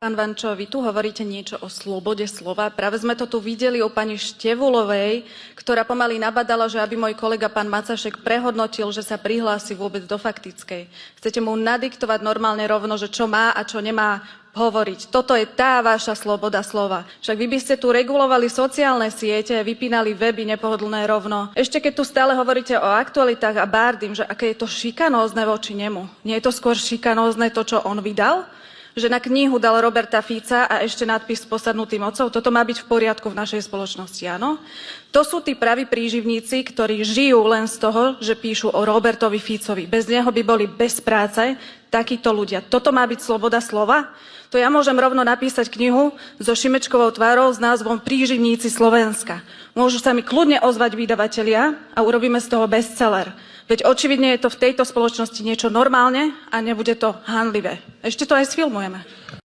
Pán Vančo, vy tu hovoríte niečo o slobode slova. Práve sme to tu videli u pani Števulovej, ktorá pomaly nabadala, že aby môj kolega pán Macašek prehodnotil, že sa prihlási vôbec do faktickej. Chcete mu nadiktovať normálne rovno, že čo má a čo nemá hovoriť. Toto je tá vaša sloboda slova. Však vy by ste tu regulovali sociálne siete, vypínali weby nepohodlné rovno. Ešte keď tu stále hovoríte o aktualitách a Bardym, že aké je to šikanózne voči nemu. Nie je to skôr šikanózne to, čo on vydal? Že na knihu dal Roberta Fica a ešte nadpis s posadnutým otcom. Toto má byť v poriadku v našej spoločnosti, áno? To sú tí praví príživníci, ktorí žijú len z toho, že píšu o Robertovi Ficovi. Bez neho by boli bez práce takíto ľudia. Toto má byť sloboda slova? To ja môžem rovno napísať knihu so Šimečkovou tvárou s názvom Príživníci Slovenska. Môžu sa mi kľudne ozvať vydavatelia a urobíme z toho bestseller. Veď očividne je to v tejto spoločnosti niečo normálne a nebude to hanlivé. Ešte to aj sfilmujeme.